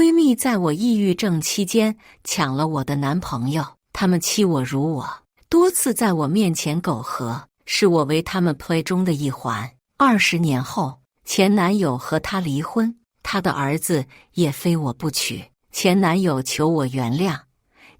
闺蜜在我抑郁症期间抢了我的男朋友，他们欺我辱我，多次在我面前苟合，是我为他们 play 中的一环。20年后，前男友和她离婚，她的儿子也非我不娶。前男友求我原谅，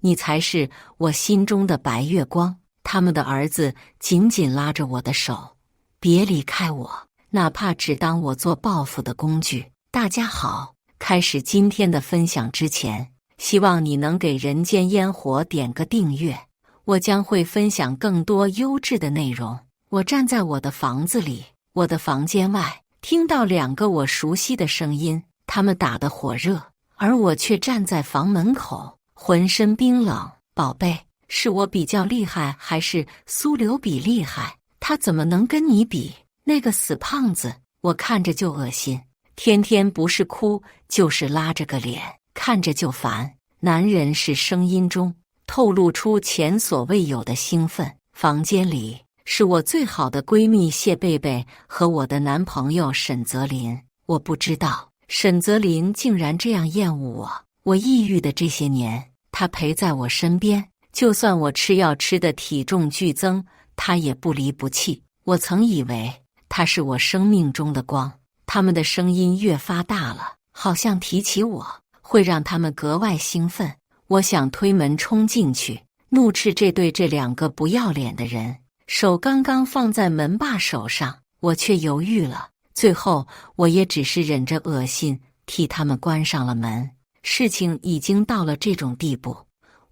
你才是我心中的白月光。他们的儿子紧紧拉着我的手，别离开我，哪怕只当我做报复的工具。大家好，开始今天的分享之前，希望你能给人间烟火点个订阅，我将会分享更多优质的内容。我站在我的房子里，我的房间外，听到2个我熟悉的声音，他们打得火热，而我却站在房门口，浑身冰冷。宝贝，是我比较厉害还是苏柳比厉害？他怎么能跟你比？那个死胖子，我看着就恶心，天天不是哭就是拉着个脸，看着就烦。男人是声音中透露出前所未有的兴奋。房间里是我最好的闺蜜谢贝贝和我的男朋友沈泽林。我不知道沈泽林竟然这样厌恶我。我抑郁的这些年，他陪在我身边，就算我吃药吃的体重剧增，他也不离不弃。我曾以为他是我生命中的光，他们的声音越发大了，好像提起我会让他们格外兴奋。我想推门冲进去，怒斥这2个不要脸的人。手刚刚放在门把手上，我却犹豫了。最后我也只是忍着恶心替他们关上了门。事情已经到了这种地步，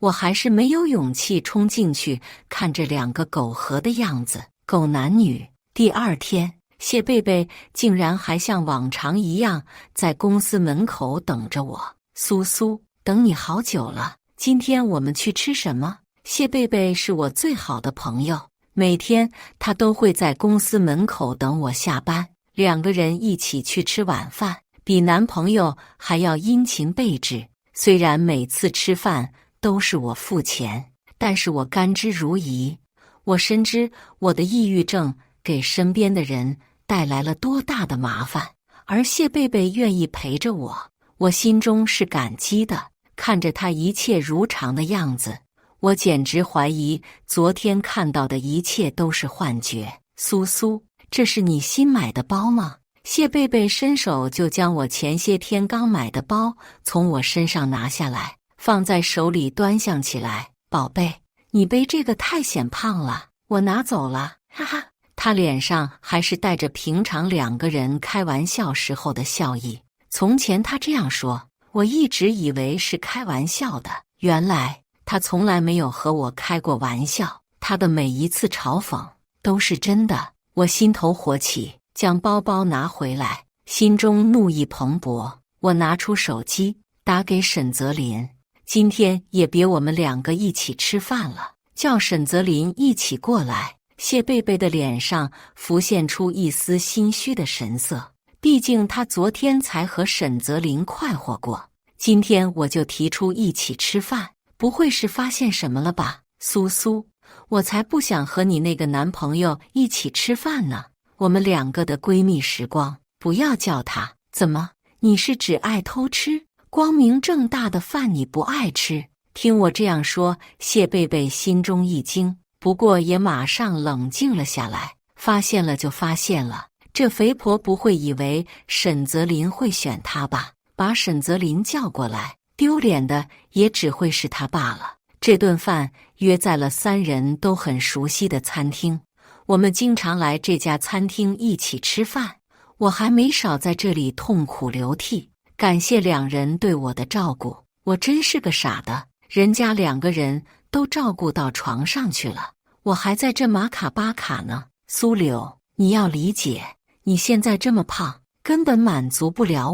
我还是没有勇气冲进去看这2个苟合的样子，狗男女。第2天，谢贝贝竟然还像往常一样在公司门口等着我。苏苏，等你好久了，今天我们去吃什么？谢贝贝是我最好的朋友，每天她都会在公司门口等我下班，2个人一起去吃晚饭，比男朋友还要殷勤备至。虽然每次吃饭都是我付钱，但是我甘之如饴。我深知我的抑郁症给身边的人带来了多大的麻烦，而谢贝贝愿意陪着我，我心中是感激的。看着她一切如常的样子，我简直怀疑昨天看到的一切都是幻觉。苏苏，这是你新买的包吗？谢贝贝伸手就将我前些天刚买的包从我身上拿下来，放在手里端详起来。宝贝，你背这个太显胖了，我拿走了，哈哈。他脸上还是带着平常2个人开玩笑时候的笑意。从前他这样说，我一直以为是开玩笑的，原来他从来没有和我开过玩笑，他的每一次嘲讽都是真的。我心头火起，将包包拿回来，心中怒意蓬勃。我拿出手机打给沈泽林，今天也别我们2个一起吃饭了，叫沈泽林一起过来。谢贝贝的脸上浮现出一丝心虚的神色，毕竟他昨天才和沈泽林快活过，今天我就提出一起吃饭，不会是发现什么了吧？苏苏，我才不想和你那个男朋友一起吃饭呢，我们2个的闺蜜时光，不要叫他。怎么，你是只爱偷吃？光明正大的饭你不爱吃？听我这样说，谢贝贝心中一惊，不过也马上冷静了下来。发现了就发现了，这肥婆不会以为沈泽林会选她吧？把沈泽林叫过来，丢脸的也只会是他罢了。这顿饭约在了3人都很熟悉的餐厅，我们经常来这家餐厅一起吃饭，我还没少在这里痛哭流涕，感谢2人对我的照顾。我真是个傻的，人家2个人都照顾到床上去了，我还在这马卡巴卡呢。苏柳，你要理解，你现在这么胖，根本满足不了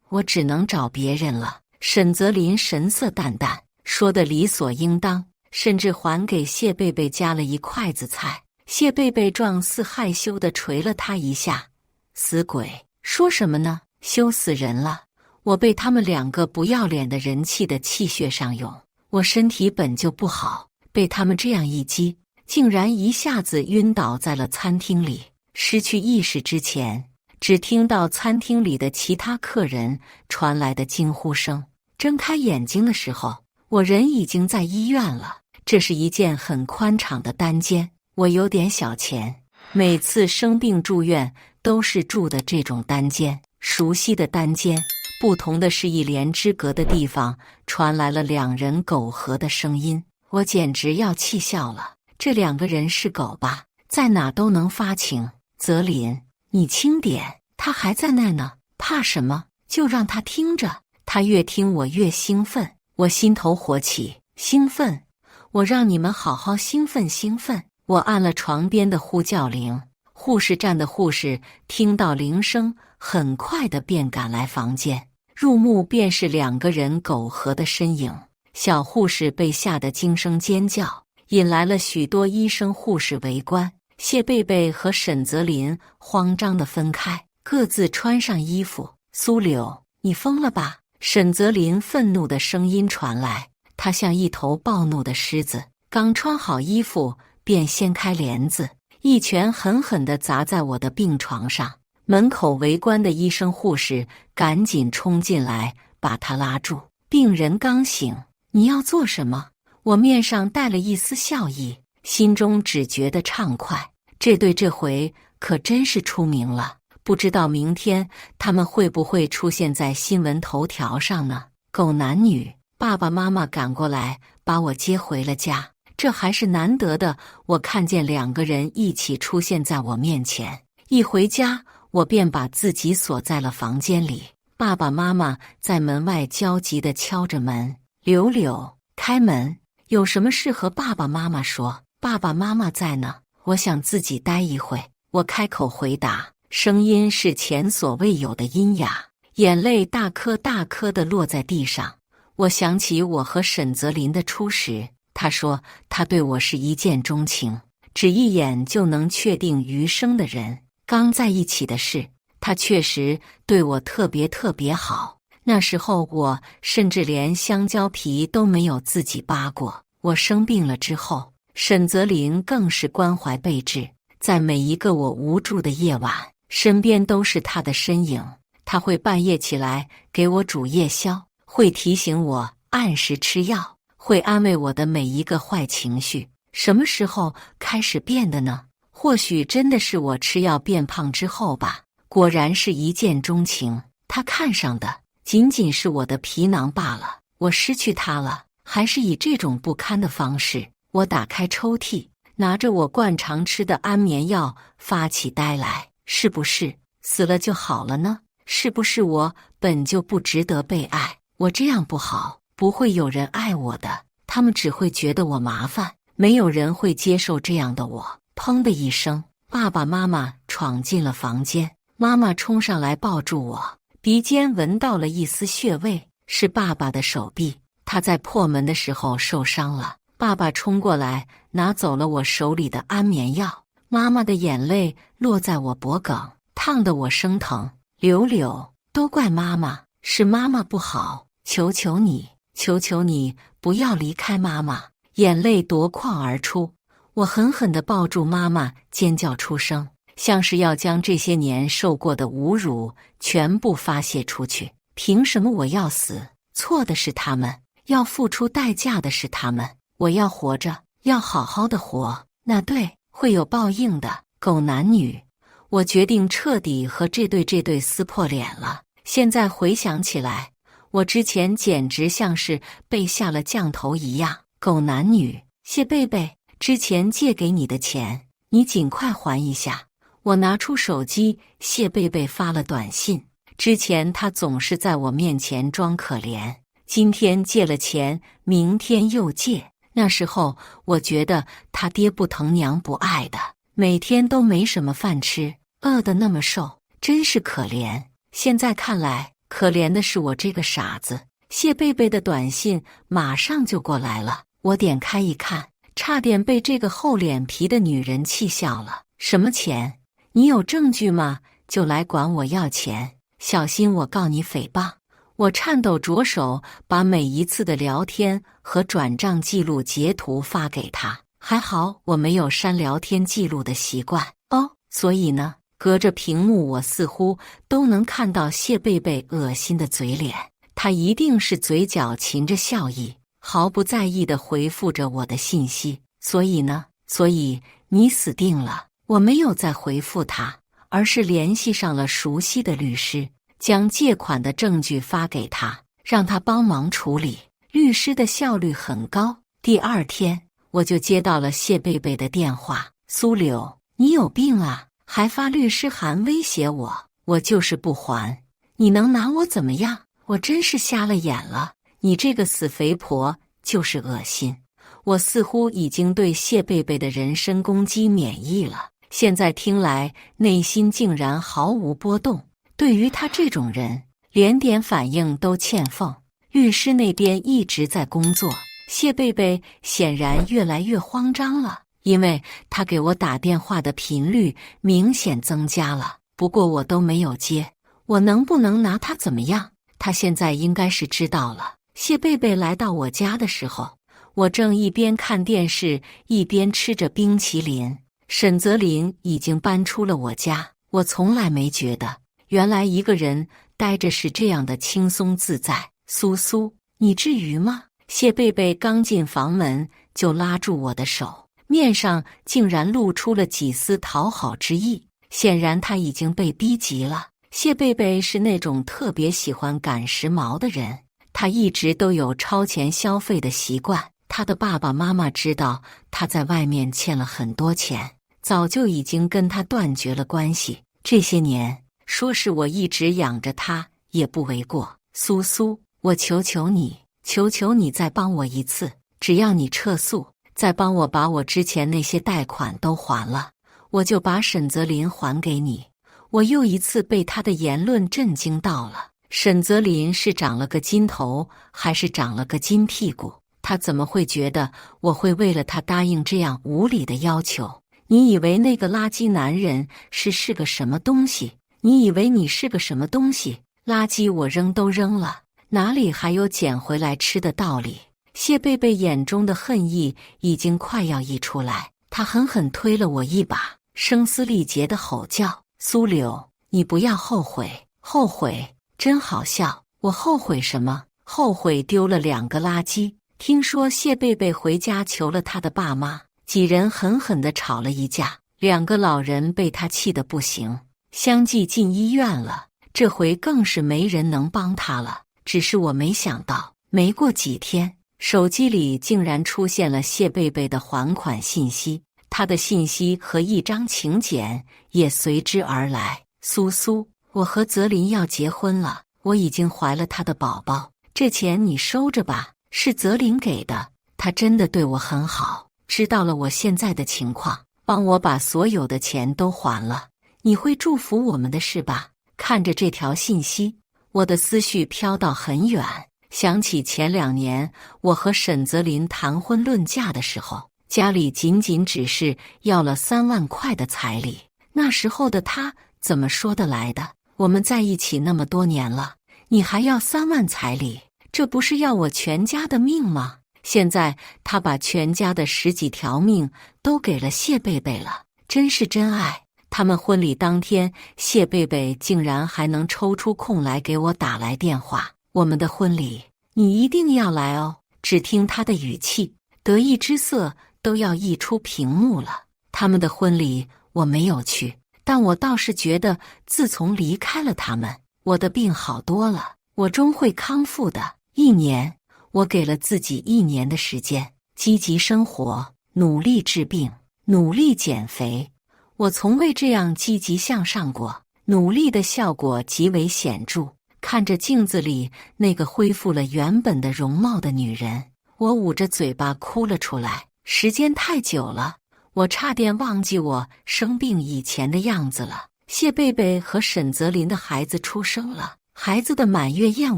我只能找别人了。沈泽林神色淡淡，说的理所应当，甚至还给谢贝贝夹了一筷子菜。谢贝贝状似害羞地捶了他一下。死鬼，说什么呢？羞死人了！我被他们2个不要脸的人气的气血上涌，我身体本就不好，被他们这样一激，竟然一下子晕倒在了餐厅里。失去意识之前，只听到餐厅里的其他客人传来的惊呼声。睁开眼睛的时候，我人已经在医院了。这是一间很宽敞的单间，我有点小钱，每次生病住院都是住的这种单间，熟悉的单间。不同的是，一帘之隔的地方传来了两人苟合的声音，我简直要气笑了。这两个人是狗吧？在哪都能发情。泽林，你轻点，他还在那呢，怕什么？就让他听着。他越听我越兴奋，我心头火起，兴奋，我让你们好好兴奋兴奋。我按了床边的呼叫铃，护士站的护士听到铃声，很快的便赶来房间，入目便是两个人苟合的身影。小护士被吓得惊声尖叫，引来了许多医生护士围观。谢贝贝和沈泽林慌张地分开，各自穿上衣服。苏柳，你疯了吧？沈泽林愤怒的声音传来，他像一头暴怒的狮子，刚穿好衣服便掀开帘子，一拳狠狠地砸在我的病床上。门口围观的医生护士赶紧冲进来把他拉住。病人刚醒，你要做什么？我面上带了一丝笑意，心中只觉得畅快。这对这回可真是出名了，不知道明天他们会不会出现在新闻头条上呢？狗男女，爸爸妈妈赶过来把我接回了家，这还是难得的。我看见两个人一起出现在我面前，一回家我便把自己锁在了房间里。爸爸妈妈在门外焦急地敲着门，柳柳，开门，有什么事和爸爸妈妈说？爸爸妈妈在呢，我想自己待一会。我开口回答，声音是前所未有的阴哑，眼泪大颗大颗地落在地上。我想起我和沈泽林的初识，他说他对我是一见钟情，只一眼就能确定余生的人。刚在一起的事，他确实对我特别特别好。那时候我甚至连香蕉皮都没有自己扒过。我生病了之后，沈泽林更是关怀备至，在每一个我无助的夜晚，身边都是他的身影。他会半夜起来给我煮夜宵，会提醒我按时吃药，会安慰我的每一个坏情绪。什么时候开始变的呢？或许真的是我吃药变胖之后吧。果然是一见钟情，他看上的仅仅是我的皮囊罢了。我失去他了，还是以这种不堪的方式。我打开抽屉，拿着我惯常吃的安眠药，发起呆来。是不是死了就好了呢？是不是我本就不值得被爱？我这样不好，不会有人爱我的，他们只会觉得我麻烦，没有人会接受这样的我。砰的一声，爸爸妈妈闯进了房间，妈妈冲上来抱住我，鼻尖闻到了一丝血味，是爸爸的手臂，他在破门的时候受伤了。爸爸冲过来拿走了我手里的安眠药，妈妈的眼泪落在我脖颈，烫得我生疼。柳柳，都怪妈妈，是妈妈不好，求求你，求求你不要离开妈妈。眼泪夺眶而出，我狠狠地抱住妈妈，尖叫出声，像是要将这些年受过的侮辱全部发泄出去。凭什么我要死？错的是他们，要付出代价的是他们。我要活着，要好好的活，那对，会有报应的。狗男女，我决定彻底和这对撕破脸了。现在回想起来，我之前简直像是被下了降头一样。狗男女，谢贝贝，之前借给你的钱，你尽快还一下。我拿出手机，谢贝贝发了短信。之前他总是在我面前装可怜，今天借了钱，明天又借。那时候我觉得他爹不疼娘不爱的，每天都没什么饭吃，饿得那么瘦，真是可怜。现在看来，可怜的是我这个傻子。谢贝贝的短信马上就过来了，我点开一看，差点被这个厚脸皮的女人气笑了。什么钱？你有证据吗？就来管我要钱，小心我告你诽谤。我颤抖着手把每一次的聊天和转账记录截图发给他，还好我没有删聊天记录的习惯哦。所以呢，隔着屏幕我似乎都能看到谢贝贝恶心的嘴脸。他一定是嘴角噙着笑意，毫不在意地回复着我的信息。所以你死定了。我没有再回复他，而是联系上了熟悉的律师，将借款的证据发给他，让他帮忙处理。律师的效率很高。第二天，我就接到了谢贝贝的电话：苏柳，你有病啊，还发律师函威胁我，我就是不还，你能拿我怎么样？我真是瞎了眼了，你这个死肥婆就是恶心。我似乎已经对谢贝贝的人身攻击免疫了，现在听来内心竟然毫无波动。对于他这种人，连点反应都欠奉。律师那边一直在工作，谢贝贝显然越来越慌张了，因为他给我打电话的频率明显增加了，不过我都没有接。我能不能拿他怎么样？他现在应该是知道了。谢贝贝来到我家的时候，我正一边看电视一边吃着冰淇淋。沈泽林已经搬出了我家，我从来没觉得原来一个人待着是这样的轻松自在。苏苏，你至于吗？谢贝贝刚进房门就拉住我的手，面上竟然露出了几丝讨好之意，显然他已经被逼急了。谢贝贝是那种特别喜欢赶时髦的人，他一直都有超前消费的习惯。他的爸爸妈妈知道他在外面欠了很多钱，早就已经跟他断绝了关系。这些年，说是我一直养着他也不为过。苏苏，我求求你，求求你再帮我一次，只要你撤诉，再帮我把我之前那些贷款都还了，我就把沈泽林还给你。我又一次被他的言论震惊到了。沈泽林是长了个金头，还是长了个金屁股？他怎么会觉得我会为了他答应这样无理的要求？你以为那个垃圾男人是个什么东西？你以为你是个什么东西？垃圾我扔都扔了，哪里还有捡回来吃的道理？谢贝贝眼中的恨意已经快要溢出来，他狠狠推了我一把，声嘶力竭地吼叫：苏柳，你不要后悔，后悔真好笑。我后悔什么？后悔丢了2个垃圾。听说谢贝贝回家求了他的爸妈，几人狠狠地吵了一架，2个老人被他气得不行，相继进医院了。这回更是没人能帮他了。只是我没想到，没过几天，手机里竟然出现了谢贝贝的还款信息，他的信息和一张请柬也随之而来。苏苏，我和泽林要结婚了，我已经怀了他的宝宝，这钱你收着吧。是泽林给的，他真的对我很好，知道了我现在的情况，帮我把所有的钱都还了。你会祝福我们的是吧？看着这条信息，我的思绪飘到很远，想起前2年我和沈泽林谈婚论嫁的时候，家里仅仅只是要了3万块的彩礼。那时候的他怎么说得来的？我们在一起那么多年了，你还要3万彩礼？这不是要我全家的命吗？现在他把全家的10几条命都给了谢贝贝了，真是真爱。他们婚礼当天，谢贝贝竟然还能抽出空来给我打来电话。我们的婚礼，你一定要来哦。只听他的语气，得意之色都要溢出屏幕了。他们的婚礼我没有去，但我倒是觉得自从离开了他们，我的病好多了，我终会康复的。1年，我给了自己1年的时间，积极生活，努力治病，努力减肥。我从未这样积极向上过，努力的效果极为显著。看着镜子里那个恢复了原本的容貌的女人，我捂着嘴巴哭了出来。时间太久了，我差点忘记我生病以前的样子了。谢贝贝和沈泽林的孩子出生了，孩子的满月宴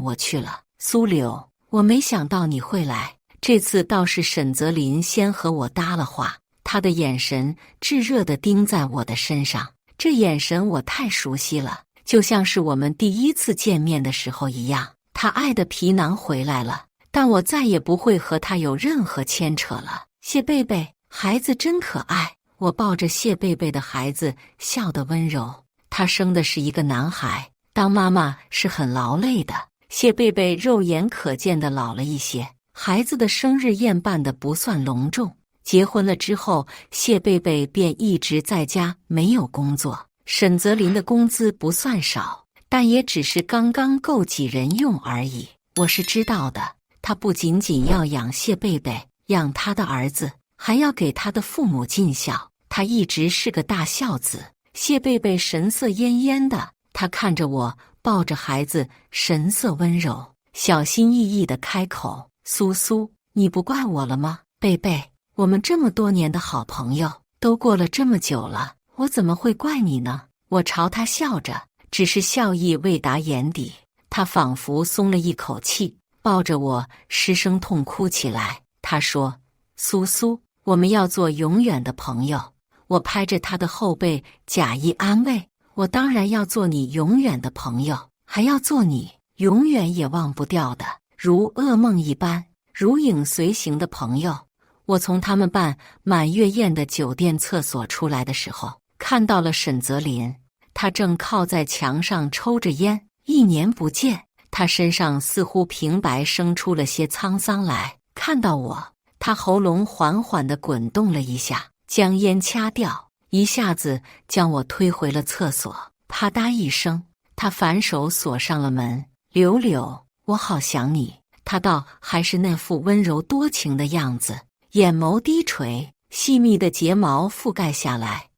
我去了。苏柳，我没想到你会来，这次倒是沈泽林先和我搭了话，他的眼神炙热地盯在我的身上，这眼神我太熟悉了，就像是我们第一次见面的时候一样。他爱的皮囊回来了，但我再也不会和他有任何牵扯了。谢贝贝，孩子真可爱。我抱着谢贝贝的孩子，笑得温柔。他生的是一个男孩，当妈妈是很劳累的。谢贝贝肉眼可见的老了一些，孩子的生日宴办得不算隆重。结婚了之后，谢贝贝便一直在家没有工作。沈泽林的工资不算少，但也只是刚刚够几人用而已。我是知道的，他不仅仅要养谢贝贝，养他的儿子，还要给他的父母尽孝。他一直是个大孝子。谢贝贝神色恹恹的，他看着我，抱着孩子，神色温柔，小心翼翼地开口：“苏苏，你不怪我了吗？贝贝，我们这么多年的好朋友，都过了这么久了，我怎么会怪你呢？”我朝他笑着，只是笑意未达眼底。他仿佛松了一口气，抱着我失声痛哭起来。他说：“苏苏，我们要做永远的朋友。”我拍着他的后背，假意安慰：“我当然要做你永远的朋友，还要做你永远也忘不掉的，如噩梦一般，如影随形的朋友。”我从他们办满月宴的酒店厕所出来的时候，看到了沈泽林，他正靠在墙上抽着烟。1年不见，他身上似乎平白生出了些沧桑来。看到我，他喉咙缓缓地滚动了一下，将烟掐掉，一下子将我推回了厕所。啪嗒一声，他反手锁上了门。柳柳，我好想你。他倒还是那副温柔多情的样子，眼眸低垂，细密的睫毛覆盖下来。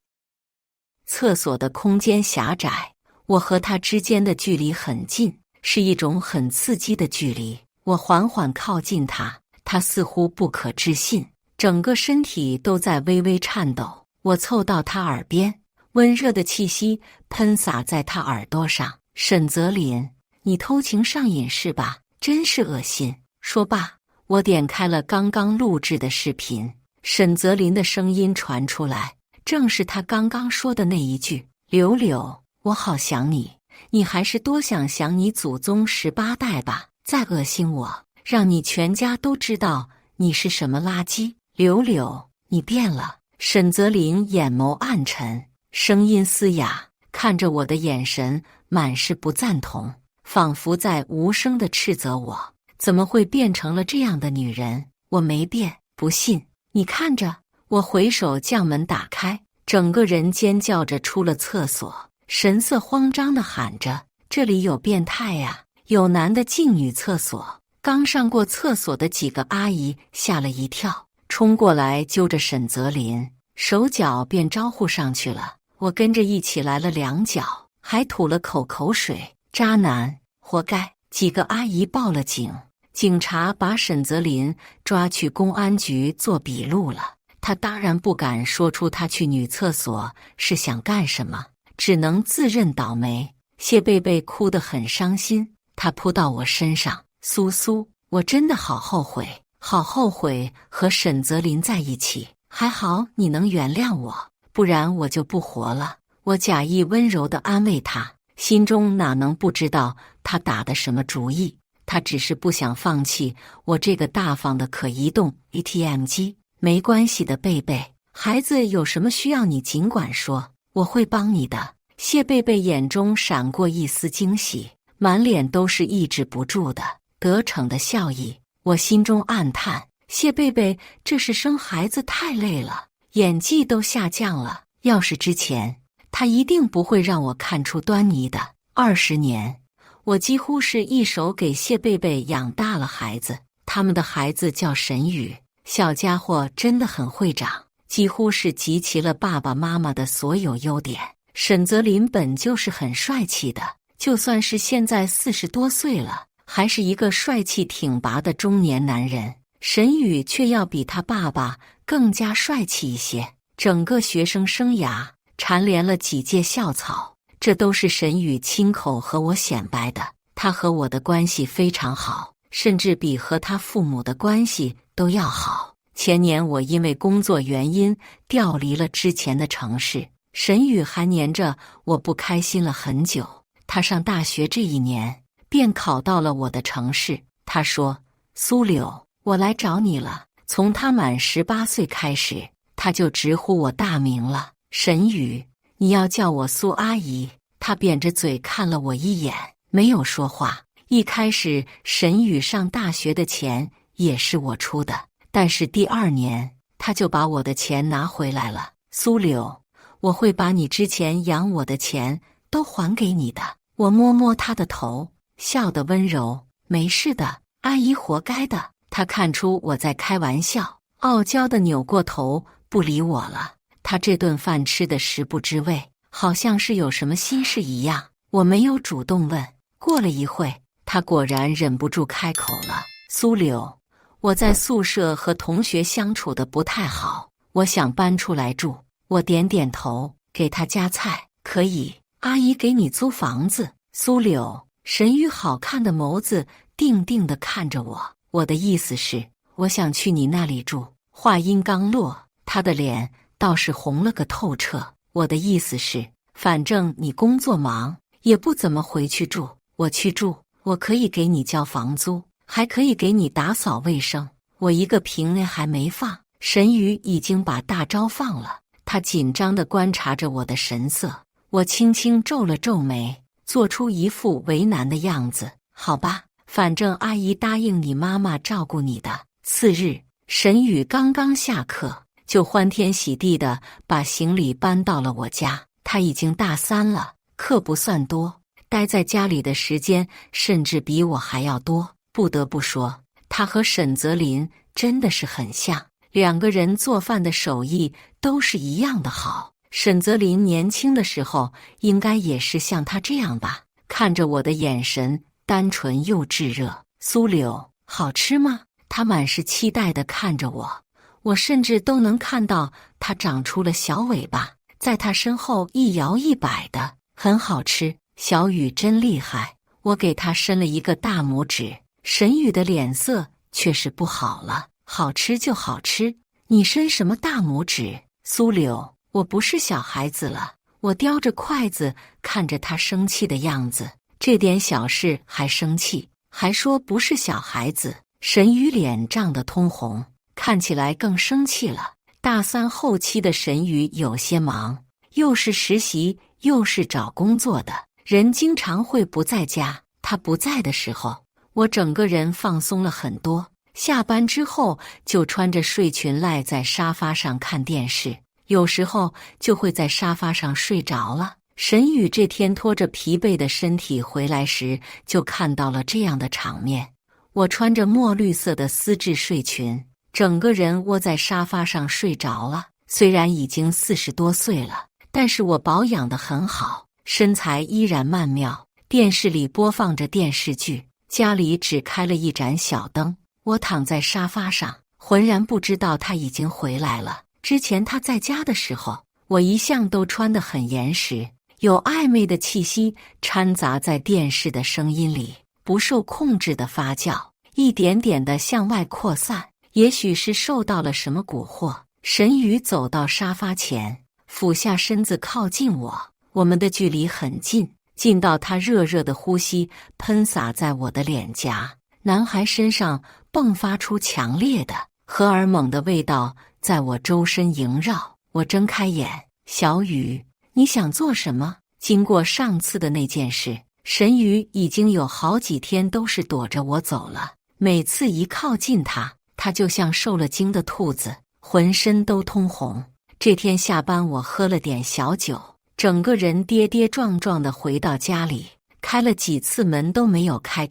厕所的空间狭窄，我和他之间的距离很近，是一种很刺激的距离。我缓缓靠近他，他似乎不可置信，整个身体都在微微颤抖。我凑到他耳边，温热的气息喷洒在他耳朵上。沈泽林，你偷情上瘾是吧？真是恶心。说罢，我点开了刚刚录制的视频，沈泽林的声音传出来，正是他刚刚说的那一句：“柳柳，我好想你。你还是多想想你祖宗18代吧，再恶心我，让你全家都知道你是什么垃圾。柳柳，你变了。”沈泽林眼眸暗沉，声音嘶哑，看着我的眼神满是不赞同，仿佛在无声地斥责我，怎么会变成了这样的女人？我没变，不信，你看着。我回手将门打开，整个人尖叫着出了厕所，神色慌张地喊着：“这里有变态呀！有男的进女厕所！”刚上过厕所的几个阿姨吓了一跳，冲过来揪着沈泽林，手脚便招呼上去了。我跟着一起来了2脚，还吐了口水。渣男，活该！几个阿姨报了警，警察把沈泽林抓去公安局做笔录了。他当然不敢说出他去女厕所是想干什么，只能自认倒霉。谢贝贝哭得很伤心，她扑到我身上：“苏苏，我真的好后悔，好后悔和沈泽林在一起。还好你能原谅我，不然我就不活了。”我假意温柔地安慰她，心中哪能不知道她打的什么主意。她只是不想放弃我这个大方的可移动 ATM 机。没关系的，贝贝，孩子有什么需要你尽管说，我会帮你的。谢贝贝眼中闪过一丝惊喜，满脸都是抑制不住的得逞的笑意。我心中暗叹，谢贝贝这是生孩子太累了，演技都下降了。要是之前，他一定不会让我看出端倪的。20年，我几乎是一手给谢贝贝养大了孩子。他们的孩子叫沈宇，小家伙真的很会长，几乎是集齐了爸爸妈妈的所有优点。沈泽林本就是很帅气的，就算是现在40多岁了，还是一个帅气挺拔的中年男人。沈宇却要比他爸爸更加帅气一些。整个学生生涯蝉联了几届校草，这都是沈宇亲口和我显摆的。他和我的关系非常好，甚至比和他父母的关系都要好。前年我因为工作原因调离了之前的城市，沈宇还黏着我不开心了很久。他上大学这1年便考到了我的城市。他说：“苏柳，我来找你了。”从他满18岁开始，他就直呼我大名了：“沈宇，你要叫我苏阿姨。”他扁着嘴看了我一眼，没有说话，一开始沈宇上大学的钱也是我出的，但是第2年他就把我的钱拿回来了。苏柳，我会把你之前养我的钱都还给你的。我摸摸他的头，笑得温柔。没事的，阿姨活该的。他看出我在开玩笑，傲娇地扭过头不理我了。他这顿饭吃得食不知味，好像是有什么心事一样。我没有主动问。过了一会，他果然忍不住开口了：苏柳，我在宿舍和同学相处得不太好，我想搬出来住。我点点头，给他夹菜。可以，阿姨给你租房子。苏柳，沈宇好看的眸子定定地看着我。我的意思是，我想去你那里住。话音刚落，他的脸倒是红了个透彻。我的意思是，反正你工作忙，也不怎么回去住，我去住，我可以给你交房租，还可以给你打扫卫生。我一个瓶还没放，沈宇已经把大招放了。他紧张地观察着我的神色，我轻轻皱了皱眉，做出一副为难的样子。好吧，反正阿姨答应你妈妈照顾你的。次日，沈宇刚刚下课，就欢天喜地地把行李搬到了我家。他已经大3了，课不算多，待在家里的时间甚至比我还要多。不得不说，他和沈泽林真的是很像。2个人做饭的手艺都是一样的好。沈泽林年轻的时候应该也是像他这样吧。看着我的眼神单纯又炙热。苏柳，好吃吗？他满是期待地看着我，我甚至都能看到他长出了小尾巴，在他身后一摇一摆的。很好吃，小雨真厉害。我给他伸了一个大拇指。沈宇的脸色却是不好了。好吃就好吃，你伸什么大拇指？苏柳，我不是小孩子了。我叼着筷子看着他生气的样子，这点小事还生气，还说不是小孩子。沈宇脸涨得通红，看起来更生气了。大3后期的沈宇有些忙，又是实习又是找工作的，人经常会不在家。他不在的时候，我整个人放松了很多。下班之后就穿着睡裙赖在沙发上看电视，有时候就会在沙发上睡着了。沈宇这天拖着疲惫的身体回来时，就看到了这样的场面。我穿着墨绿色的丝质睡裙，整个人窝在沙发上睡着了。虽然已经40多岁了，但是我保养得很好，身材依然曼妙。电视里播放着电视剧，家里只开了一盏小灯。我躺在沙发上，浑然不知道他已经回来了。之前他在家的时候，我一向都穿得很严实，有暧昧的气息掺杂在电视的声音里，不受控制的发酵，一点点的向外扩散。也许是受到了什么蛊惑，沈宇走到沙发前，俯下身子靠近我，我们的距离很近，近到他热热的呼吸喷洒在我的脸颊。男孩身上迸发出强烈的荷尔蒙的味道，在我周身萦绕。我睁开眼，小雨，你想做什么？经过上次的那件事，沈宇已经有好几天都是躲着我走了。每次一靠近他，他就像受了惊的兔子，浑身都通红。这天下班，我喝了点小酒，整个人跌跌撞撞地回到家里，开了几次门都没有开。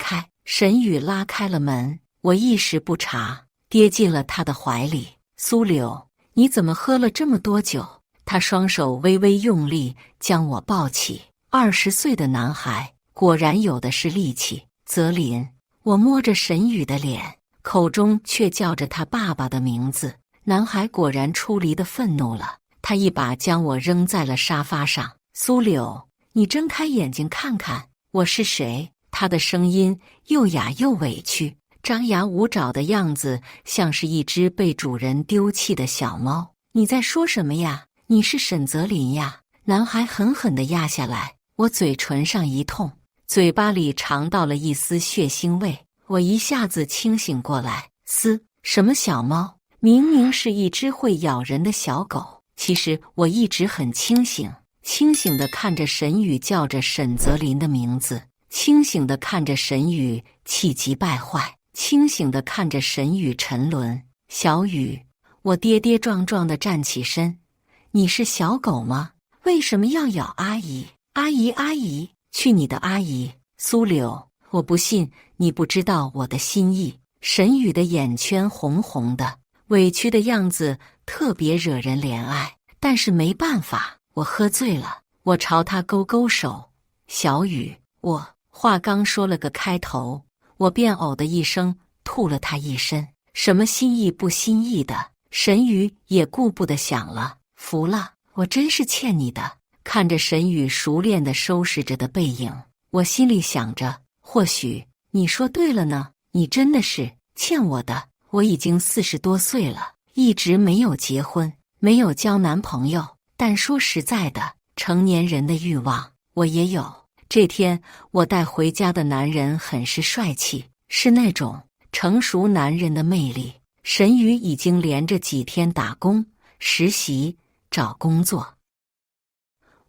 沈宇拉开了门，我一时不察，跌进了他的怀里。苏柳，你怎么喝了这么多酒？他双手微微用力将我抱起。20岁的男孩果然有的是力气。泽林，我摸着沈宇的脸，口中却叫着他爸爸的名字。男孩果然出离的愤怒了，他一把将我扔在了沙发上。苏柳，你睁开眼睛看看，我是谁？他的声音又哑又委屈，张牙舞爪的样子像是一只被主人丢弃的小猫。你在说什么呀？你是沈泽林呀？男孩狠狠地压下来，我嘴唇上一痛，嘴巴里尝到了一丝血腥味。我一下子清醒过来，什么小猫？明明是一只会咬人的小狗。其实我一直很清醒，清醒地看着沈宇叫着沈泽林的名字，清醒地看着沈宇气急败坏，清醒地看着沈宇沉沦。小雨，我跌跌撞撞地站起身。你是小狗吗？为什么要咬阿姨？阿姨，阿姨，去你的阿姨！苏柳，我不信你不知道我的心意。沈宇的眼圈红红的，委屈的样子特别惹人怜爱。但是没办法，我喝醉了。我朝他勾勾手。小雨，我话刚说了个开头，我便呕的一声吐了他一身。什么心意不心意的，沈宇也顾不得想了。服了，我真是欠你的。看着沈宇熟练地收拾着的背影，我心里想着，或许你说对了呢，你真的是欠我的。我已经40多岁了，一直没有结婚，没有交男朋友，但说实在的，成年人的欲望我也有。这天我带回家的男人很是帅气，是那种成熟男人的魅力。沈宇已经连着几天打工、实习、找工作。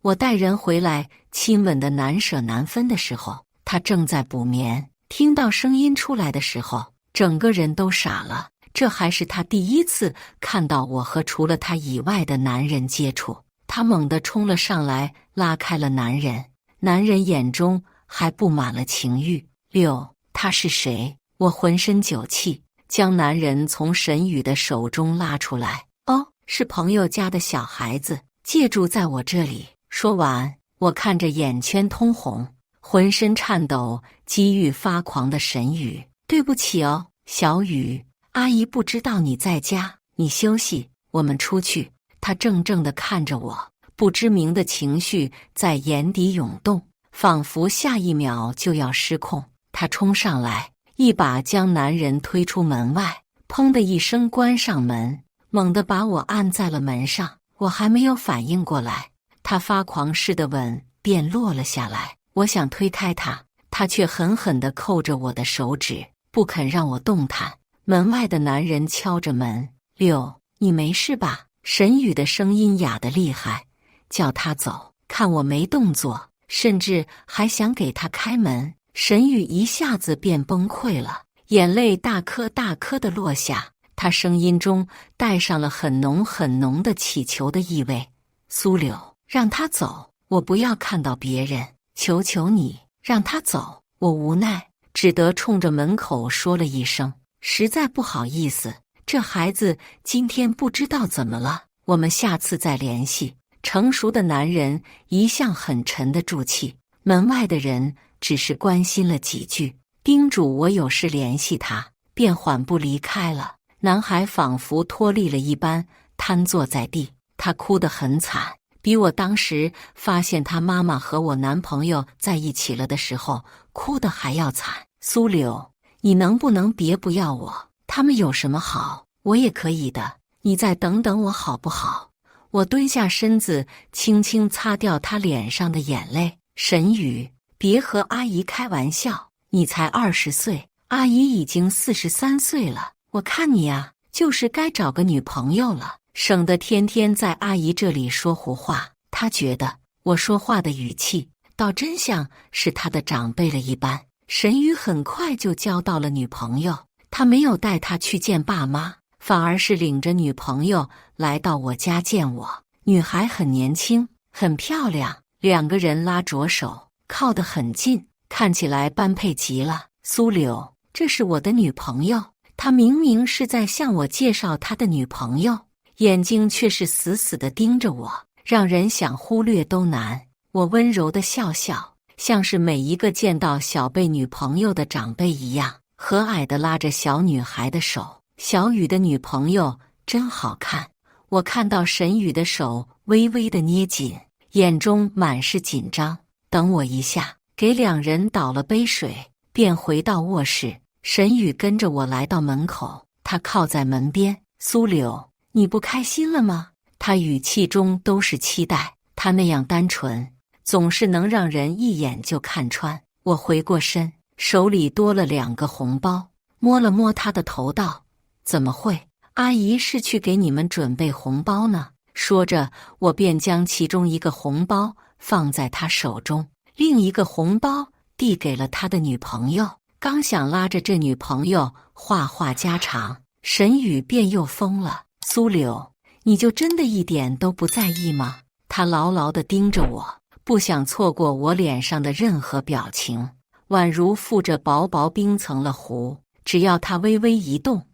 我带人回来亲吻的难舍难分的时候，他正在补眠。听到声音出来的时候，整个人都傻了。这还是他第一次看到我和除了他以外的男人接触。他猛地冲了上来，拉开了男人。男人眼中还布满了情欲。六，他是谁？我浑身酒气，将男人从沈宇的手中拉出来。哦，是朋友家的小孩子，借住在我这里。说完，我看着眼圈通红、浑身颤抖、机遇发狂的沈宇，对不起哦，小雨，阿姨不知道你在家，你休息，我们出去。他怔怔地看着我，不知名的情绪在眼底涌动，仿佛下一秒就要失控。他冲上来，一把将男人推出门外，砰的一声关上门，猛地把我按在了门上。我还没有反应过来，他发狂似的吻便落了下来。我想推开他，他却狠狠地扣着我的手指，不肯让我动弹。门外的男人敲着门：“六，你没事吧？”沈宇的声音哑得厉害，叫他走。看我没动作，甚至还想给他开门，沈宇一下子便崩溃了，眼泪大颗大颗地落下。他声音中带上了很浓很浓的乞求的意味：“苏柳，让他走，我不要看到别人，求求你，让他走。”我无奈，只得冲着门口说了一声：“实在不好意思，这孩子今天不知道怎么了，我们下次再联系。”成熟的男人一向很沉得住气，门外的人只是关心了几句，叮嘱我有事联系他，便缓步离开了。男孩仿佛脱力了一般，瘫坐在地，他哭得很惨，比我当时发现他妈妈和我男朋友在一起了的时候哭得还要惨。苏柳，你能不能别不要我？他们有什么好，我也可以的，你再等等我好不好？我蹲下身子，轻轻擦掉他脸上的眼泪。沈宇，别和阿姨开玩笑，你才20岁，阿姨已经43岁了。我看你啊，就是该找个女朋友了，省得天天在阿姨这里说胡话。他觉得我说话的语气倒真像是他的长辈了一般。沈宇很快就交到了女朋友，他没有带她去见爸妈，反而是领着女朋友来到我家见我。女孩很年轻，很漂亮，两个人拉着手，靠得很近，看起来般配极了。苏柳，这是我的女朋友。他明明是在向我介绍他的女朋友，眼睛却是死死地盯着我，让人想忽略都难。我温柔地笑笑，像是每一个见到小辈女朋友的长辈一样，和蔼地拉着小女孩的手。小雨的女朋友真好看。我看到沈宇的手微微地捏紧，眼中满是紧张。等我一下，给两人倒了杯水，便回到卧室。沈宇跟着我来到门口，他靠在门边。苏柳，你不开心了吗？他语气中都是期待。他那样单纯，总是能让人一眼就看穿。我回过身，手里多了2个红包，摸了摸他的头道：“怎么会？阿姨是去给你们准备红包呢。”说着，我便将其中1个红包放在他手中，另1个红包递给了他的女朋友，刚想拉着这女朋友话话家常，沈宇便又疯了。苏柳，你就真的一点都不在意吗？他牢牢地盯着我，不想错过我脸上的任何表情，宛如附着薄薄冰层了湖，只要他微微一动，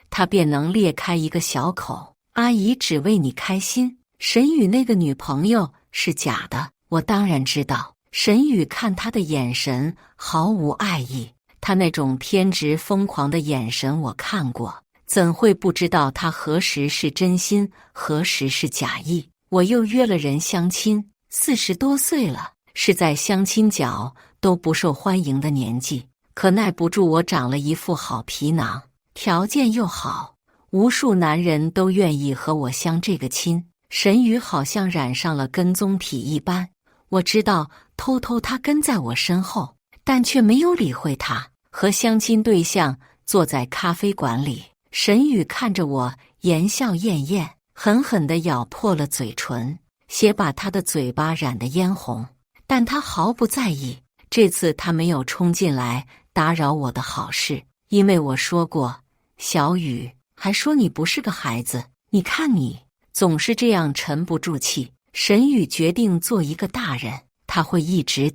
他便能裂开一个小口。阿姨只为你开心。沈宇那个女朋友是假的，我当然知道。沈宇看他的眼神毫无爱意，他那种偏执疯狂的眼神我看过，怎会不知道他何时是真心，何时是假意？我又约了人相亲，40多岁了，是在相亲角都不受欢迎的年纪，可耐不住我长了一副好皮囊，条件又好，无数男人都愿意和我相这个亲。沈宇好像染上了跟踪体一般，我知道偷偷他跟在我身后，但却没有理会他。和相亲对象坐在咖啡馆里，沈宇看着我，言笑晏晏，狠狠地咬破了嘴唇，血把他的嘴巴染得嫣红，但他毫不在意。这次他没有冲进来打扰我的好事，因为我说过，小雨，还说你不是个孩子，你看你总是这样沉不住气。沈宇决定做一个大人，他会一直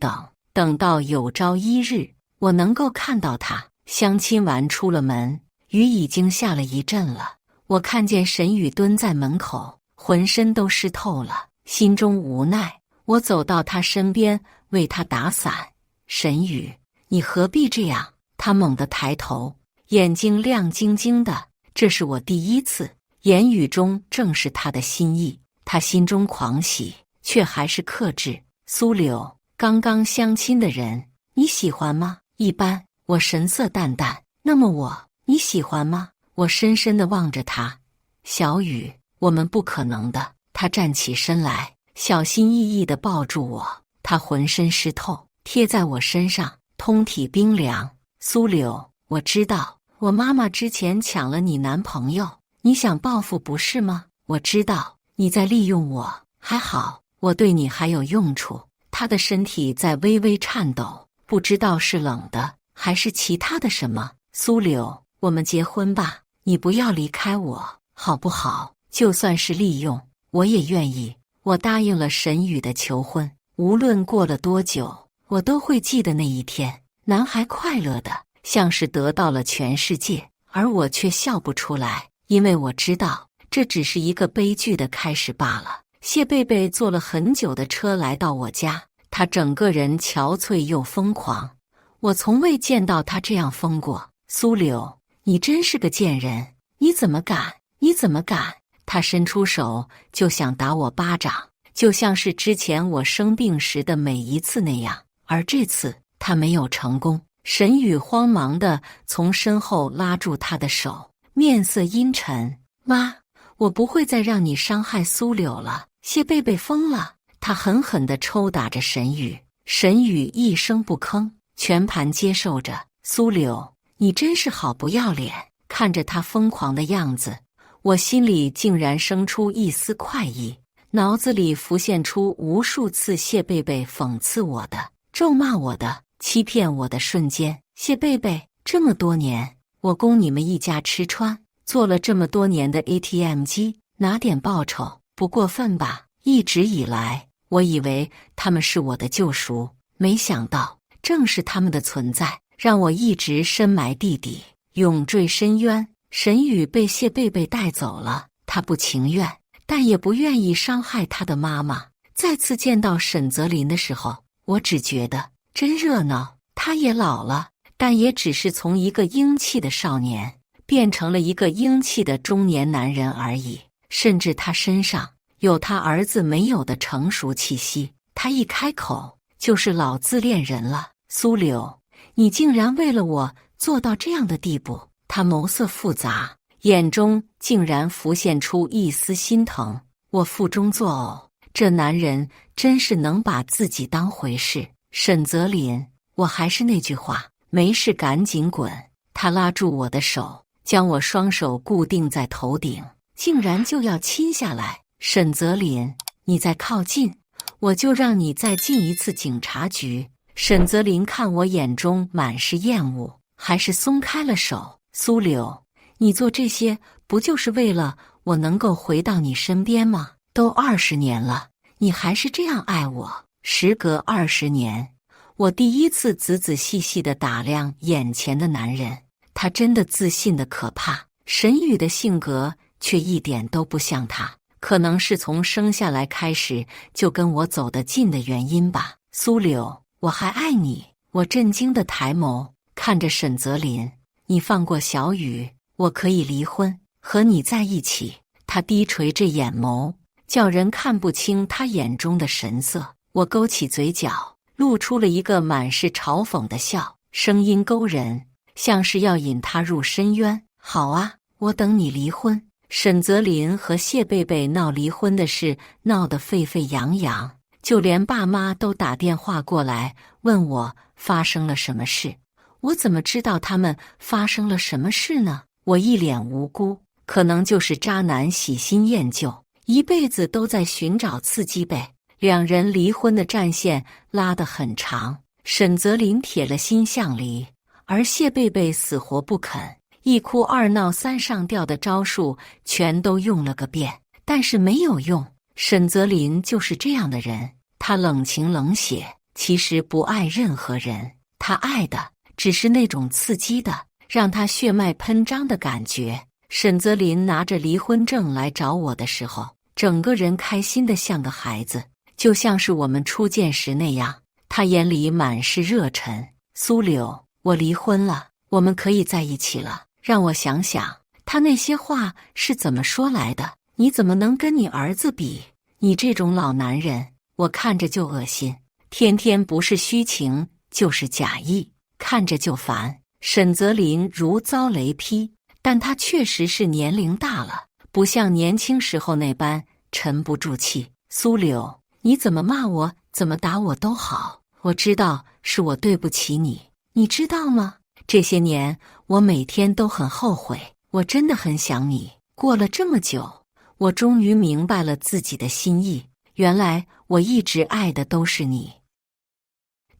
等到有朝一日我能够看到他。相亲完出了门，雨已经下了一阵了，我看见沈宇蹲在门口，浑身都湿透了，心中无奈。我走到他身边为他打伞。沈宇，你何必这样？他猛地抬头，眼睛亮晶晶的，这是我第一次。言语中正是他的心意，他心中狂喜，却还是克制。苏柳，刚刚相亲的人，你喜欢吗？一般。我神色淡淡。那么你喜欢吗？我深深地望着他。小雨，我们不可能的。他站起身来，小心翼翼地抱住我，他浑身湿透，贴在我身上，通体冰凉。苏柳，我知道，我妈妈之前抢了你男朋友，你想报复不是吗？我知道你在利用我，还好我对你还有用处。他的身体在微微颤抖，不知道是冷的还是其他的什么。苏柳，我们结婚吧，你不要离开我，好不好？就算是利用，我也愿意。我答应了沈宇的求婚，无论过了多久，我都会记得那一天。男孩快乐的像是得到了全世界，而我却笑不出来，因为我知道这只是一个悲剧的开始罢了。谢贝贝坐了很久的车来到我家，他整个人憔悴又疯狂，我从未见到他这样疯过。苏柳，你真是个贱人，你怎么敢？你怎么敢？他伸出手就想打我巴掌，就像是之前我生病时的每一次那样，而这次他没有成功。沈宇慌忙地从身后拉住他的手，面色阴沉。妈，我不会再让你伤害苏柳了。谢贝贝疯了，他狠狠地抽打着沈宇。沈宇一声不吭，全盘接受着。苏柳，你真是好不要脸。看着他疯狂的样子，我心里竟然生出一丝快意，脑子里浮现出无数次谢贝贝讽刺我的、咒骂我的、欺骗我的瞬间。谢贝贝，这么多年，我供你们一家吃穿，做了这么多年的 ATM 机，拿点报酬不过分吧？一直以来，我以为他们是我的救赎，没想到正是他们的存在，让我一直深埋地底，永坠深渊。沈宇被谢贝贝带走了，他不情愿，但也不愿意伤害他的妈妈。再次见到沈泽林的时候，我只觉得真热闹。他也老了，但也只是从一个英气的少年变成了一个英气的中年男人而已，甚至他身上有他儿子没有的成熟气息。他一开口就是老自恋人了。苏柳，你竟然为了我做到这样的地步。他眸色复杂，眼中竟然浮现出一丝心疼。我腹中作呕，这男人真是能把自己当回事。沈泽林，我还是那句话，没事赶紧滚。他拉住我的手，将我双手固定在头顶，竟然就要亲下来。沈泽林，你再靠近，我就让你再进一次警察局。沈泽林看我眼中满是厌恶，还是松开了手。苏柳，你做这些不就是为了我能够回到你身边吗？都20年了，你还是这样爱我。时隔20年，我第一次仔仔细细地打量眼前的男人，他真的自信得可怕。沈宇的性格却一点都不像他，可能是从生下来开始就跟我走得近的原因吧。苏柳，我还爱你。我震惊地抬眸看着沈泽林，你放过小雨，我可以离婚，和你在一起。他低垂着眼眸，叫人看不清他眼中的神色。我勾起嘴角，露出了一个满是嘲讽的笑，声音勾人，像是要引他入深渊。好啊，我等你离婚。沈泽林和谢贝贝闹离婚的事闹得沸沸扬扬，就连爸妈都打电话过来问我发生了什么事。我怎么知道他们发生了什么事呢？我一脸无辜，可能就是渣男喜新厌旧，一辈子都在寻找刺激呗。两人离婚的战线拉得很长，沈泽林铁了心向离，而谢贝贝死活不肯，一哭二闹三上吊的招数全都用了个遍，但是没有用。沈泽林就是这样的人，他冷情冷血，其实不爱任何人，他爱的只是那种刺激的，让他血脉喷张的感觉。沈泽林拿着离婚证来找我的时候，整个人开心得像个孩子，就像是我们初见时那样，他眼里满是热忱。苏柳，我离婚了，我们可以在一起了。让我想想，他那些话是怎么说来的？你怎么能跟你儿子比？你这种老男人，我看着就恶心，天天不是虚情就是假意，看着就烦。沈泽林如遭雷劈，但他确实是年龄大了，不像年轻时候那般沉不住气。苏柳，你怎么骂我，怎么打我都好，我知道是我对不起你，你知道吗？这些年我每天都很后悔，我真的很想你。过了这么久，我终于明白了自己的心意，原来我一直爱的都是你。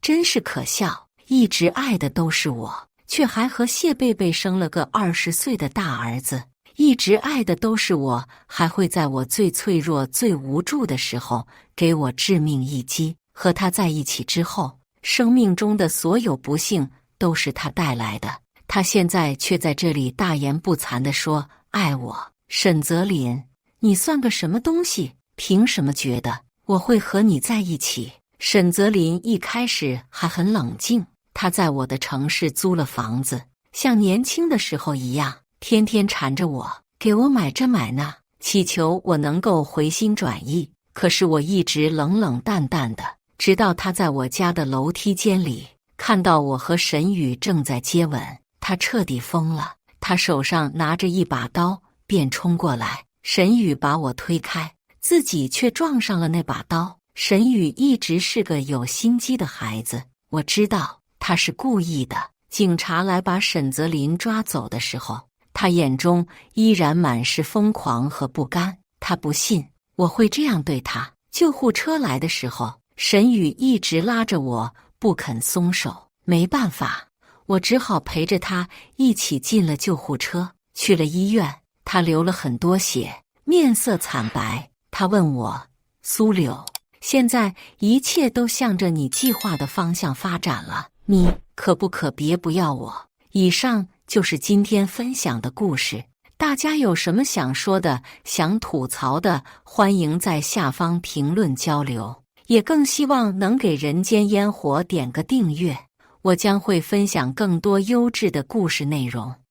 真是可笑，一直爱的都是我，却还和谢贝贝生了个20岁的大儿子。一直爱的都是我，还会在我最脆弱最无助的时候给我致命一击。和他在一起之后，生命中的所有不幸都是他带来的，他现在却在这里大言不惭地说爱我。沈泽林，你算个什么东西？凭什么觉得我会和你在一起？沈泽林一开始还很冷静，他在我的城市租了房子，像年轻的时候一样，天天缠着我，给我买这买那，祈求我能够回心转意。可是我一直冷冷淡淡的，直到他在我家的楼梯间里看到我和沈宇正在接吻，他彻底疯了。他手上拿着一把刀，便冲过来。沈宇把我推开，自己却撞上了那把刀。沈宇一直是个有心机的孩子，我知道他是故意的。警察来把沈泽林抓走的时候，他眼中依然满是疯狂和不甘。他不信我会这样对他。救护车来的时候，沈宇一直拉着我不肯松手，没办法，我只好陪着他一起进了救护车。去了医院，他流了很多血，面色惨白。他问我，苏柳，现在一切都向着你计划的方向发展了，你可别不要我。以上就是今天分享的故事，大家有什么想说的、想吐槽的，欢迎在下方评论交流，也更希望能给人间烟火点个订阅，我将会分享更多优质的故事内容。